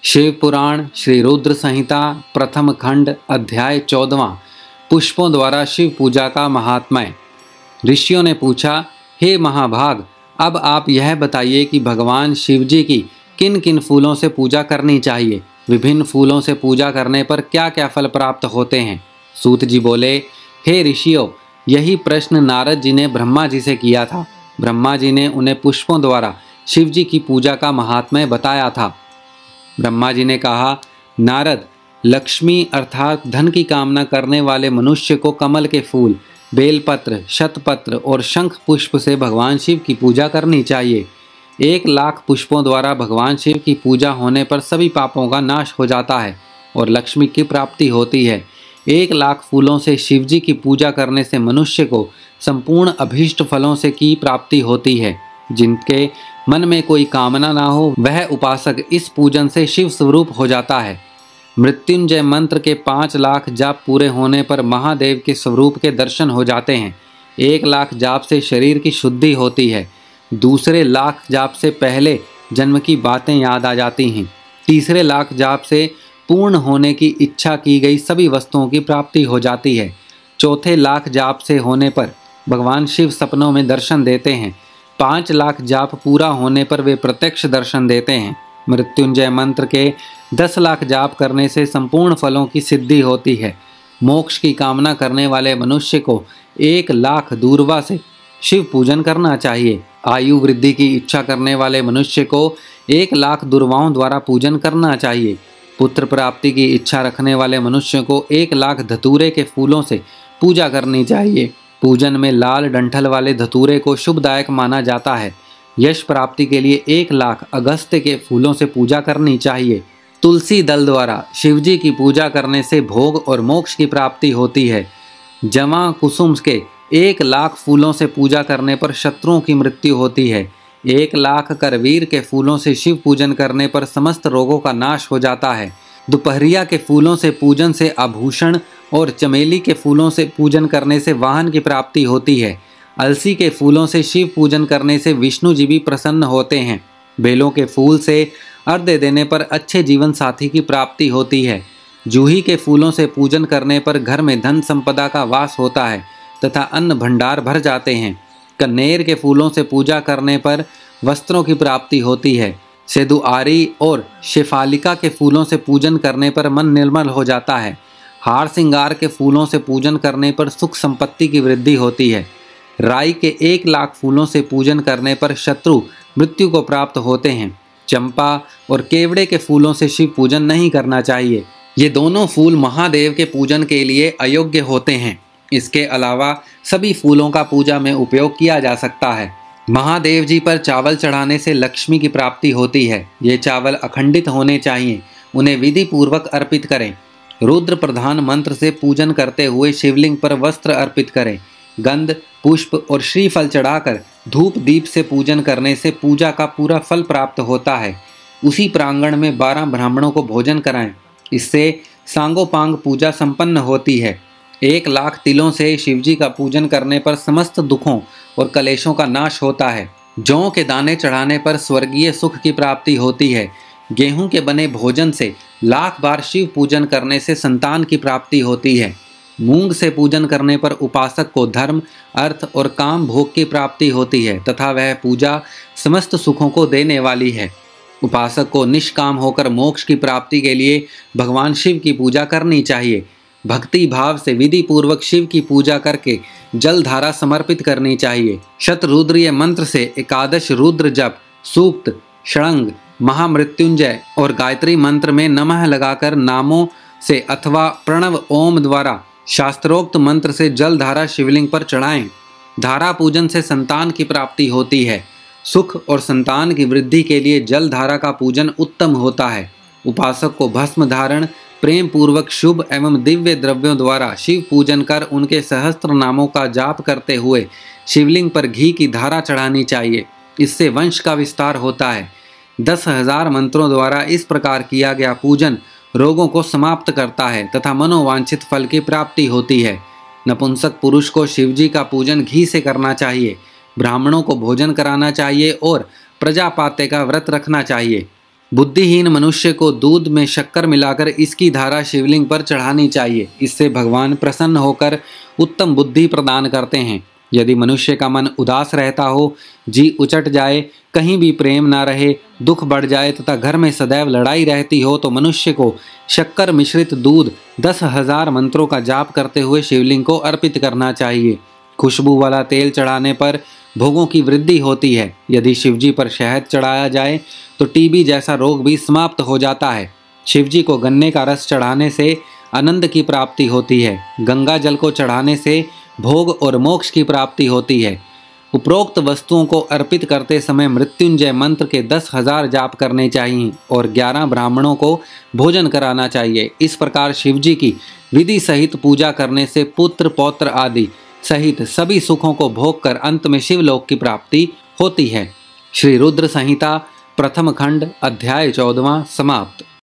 शिव पुराण श्री रुद्र संहिता प्रथम खंड अध्याय 14वां पुष्पों द्वारा शिव पूजा का महात्म्य। ऋषियों ने पूछा, हे महाभाग, अब आप यह बताइए कि भगवान शिव जी की किन किन फूलों से पूजा करनी चाहिए। विभिन्न फूलों से पूजा करने पर क्या क्या फल प्राप्त होते हैं। सूत जी बोले, हे ऋषियों, यही प्रश्न नारद जी ने ब्रह्मा जी से किया था। ब्रह्मा जी ने उन्हें पुष्पों द्वारा शिव जी की पूजा का महात्म्य बताया था। ब्रह्मा जी ने कहा, नारद, लक्ष्मी अर्थात धन की कामना करने वाले मनुष्य को कमल के फूल, बेलपत्र, शतपत्र और शंख पुष्प से भगवान शिव की पूजा करनी चाहिए। 1,00,000 पुष्पों द्वारा भगवान शिव की पूजा होने पर सभी पापों का नाश हो जाता है और लक्ष्मी की प्राप्ति होती है। 1,00,000 फूलों से शिव जी की पूजा करने से मनुष्य को संपूर्ण अभीष्ट फलों से की प्राप्ति होती है। जिनके मन में कोई कामना ना हो वह उपासक इस पूजन से शिव स्वरूप हो जाता है। मृत्युंजय मंत्र के 5,00,000 जाप पूरे होने पर महादेव के स्वरूप के दर्शन हो जाते हैं। 1,00,000 जाप से शरीर की शुद्धि होती है। दूसरे 1,00,000 जाप से पहले जन्म की बातें याद आ जाती हैं। तीसरे 1,00,000 जाप से पूर्ण होने की इच्छा की गई सभी वस्तुओं की प्राप्ति हो जाती है। चौथे 1,00,000 जाप से होने पर भगवान शिव सपनों में दर्शन देते हैं। 5,00,000 जाप पूरा होने पर वे प्रत्यक्ष दर्शन देते हैं। मृत्युंजय मंत्र के 10,00,000 जाप करने से संपूर्ण फलों की सिद्धि होती है। मोक्ष की कामना करने वाले मनुष्य को 1,00,000 दूर्वा से शिव पूजन करना चाहिए। आयु वृद्धि की इच्छा करने वाले मनुष्य को 1,00,000 दुर्वाओं द्वारा पूजन करना चाहिए। पुत्र प्राप्ति की इच्छा रखने वाले मनुष्य को 1,00,000 धतूरे के फूलों से पूजा करनी चाहिए। पूजन में लाल डंठल वाले धतूरे को शुभदायक माना जाता है। यश प्राप्ति के लिए 1,00,000 अगस्त्य के फूलों से पूजा करनी चाहिए। तुलसी दल द्वारा शिवजी की पूजा करने से भोग और मोक्ष की प्राप्ति होती है। जमा कुसुम के 1,00,000 फूलों से पूजा करने पर शत्रुओं की मृत्यु होती है। 1,00,000 करवीर के फूलों से शिव पूजन करने पर समस्त रोगों का नाश हो जाता है। दोपहरिया के फूलों से पूजन से आभूषण और चमेली के फूलों से पूजन करने से वाहन की प्राप्ति होती है। अलसी के फूलों से शिव पूजन करने से विष्णु जी भी प्रसन्न होते हैं। बेलों के फूल से अर्घ्य देने पर अच्छे जीवन साथी की प्राप्ति होती है। जूही के फूलों से पूजन करने पर घर में धन संपदा का वास होता है तथा अन्न भंडार भर जाते हैं। कन्नेर के फूलों से पूजा करने पर वस्त्रों की प्राप्ति होती है। सेदुआरी और शेफालिका के फूलों से पूजन करने पर मन निर्मल हो जाता है। हार श्रृंगार के फूलों से पूजन करने पर सुख संपत्ति की वृद्धि होती है। राई के 1,00,000 फूलों से पूजन करने पर शत्रु मृत्यु को प्राप्त होते हैं। चंपा और केवड़े के फूलों से शिव पूजन नहीं करना चाहिए। ये दोनों फूल महादेव के पूजन के लिए अयोग्य होते हैं। इसके अलावा सभी फूलों का पूजा में उपयोग किया जा सकता है। महादेव जी पर चावल चढ़ाने से लक्ष्मी की प्राप्ति होती है। ये चावल अखंडित होने चाहिए। उन्हें विधि पूर्वक अर्पित करें। रुद्र प्रधान मंत्र से पूजन करते हुए शिवलिंग पर वस्त्र अर्पित करें। गंध, पुष्प और श्रीफल चढ़ाकर धूप दीप से पूजन करने से पूजा का पूरा फल प्राप्त होता है। उसी प्रांगण में 12 ब्राह्मणों को भोजन कराएं। इससे सांगोपांग पूजा संपन्न होती है। 1,00,000 तिलों से शिवजी का पूजन करने पर समस्त दुखों और कलेशों का नाश होता है। जौ के दाने चढ़ाने पर स्वर्गीय सुख की प्राप्ति होती है। गेहूं के बने भोजन से 1,00,000 बार शिव पूजन करने से संतान की प्राप्ति होती है। मूंग से पूजन करने पर उपासक को धर्म, अर्थ और काम भोग की प्राप्ति होती है तथा वह पूजा समस्त सुखों को देने वाली है। उपासक को निष्काम होकर मोक्ष की प्राप्ति के लिए भगवान शिव की पूजा करनी चाहिए। भक्ति भाव से विधि पूर्वक शिव की पूजा करके जलधारा समर्पित करनी चाहिए। शतरुद्रीय मंत्र से 11 रुद्र जप, सूक्त, षडंग, महामृत्युंजय और गायत्री मंत्र में नमः लगाकर नामों से अथवा प्रणव ओम द्वारा शास्त्रोक्त मंत्र से जलधारा शिवलिंग पर चढ़ाएं। धारा पूजन से संतान की प्राप्ति होती है। सुख और संतान की वृद्धि के लिए जलधारा का पूजन उत्तम होता है। उपासक को भस्म धारण, प्रेम पूर्वक शुभ एवं दिव्य द्रव्यों द्वारा शिव पूजन कर उनके सहस्त्र नामों का जाप करते हुए शिवलिंग पर घी की धारा चढ़ानी चाहिए। इससे वंश का विस्तार होता है। 10,000 मंत्रों द्वारा इस प्रकार किया गया पूजन रोगों को समाप्त करता है तथा मनोवांछित फल की प्राप्ति होती है। नपुंसक पुरुष को शिवजी का पूजन घी से करना चाहिए। ब्राह्मणों को भोजन कराना चाहिए और प्रजापात्य का व्रत रखना चाहिए। बुद्धिहीन मनुष्य को दूध में शक्कर मिलाकर इसकी धारा शिवलिंग पर चढ़ानी चाहिए। इससे भगवान प्रसन्न होकर उत्तम बुद्धि प्रदान करते हैं। यदि मनुष्य का मन उदास रहता हो, जी उचट जाए, कहीं भी प्रेम ना रहे, दुख बढ़ जाए तथा घर में सदैव लड़ाई रहती हो, तो मनुष्य को शक्कर मिश्रित दूध 10,000 मंत्रों का जाप करते हुए शिवलिंग को अर्पित करना चाहिए। खुशबू वाला तेल चढ़ाने पर भोगों की वृद्धि होती है। यदि शिवजी पर शहद चढ़ाया जाए तो टीबी जैसा रोग भी समाप्त हो जाता है। शिवजी को गन्ने का रस चढ़ाने से आनंद की प्राप्ति होती है। गंगा जल को चढ़ाने से भोग और मोक्ष की प्राप्ति होती है। उपरोक्त वस्तुओं को अर्पित करते समय मृत्युंजय मंत्र के 10,000 जाप करने चाहिए और 11 ब्राह्मणों को भोजन कराना चाहिए। इस प्रकार शिवजी की विधि सहित पूजा करने से पुत्र पौत्र आदि सहित सभी सुखों को भोग कर अंत में शिवलोक की प्राप्ति होती है। श्री रुद्र संहिता प्रथम खंड अध्याय 14वां समाप्त।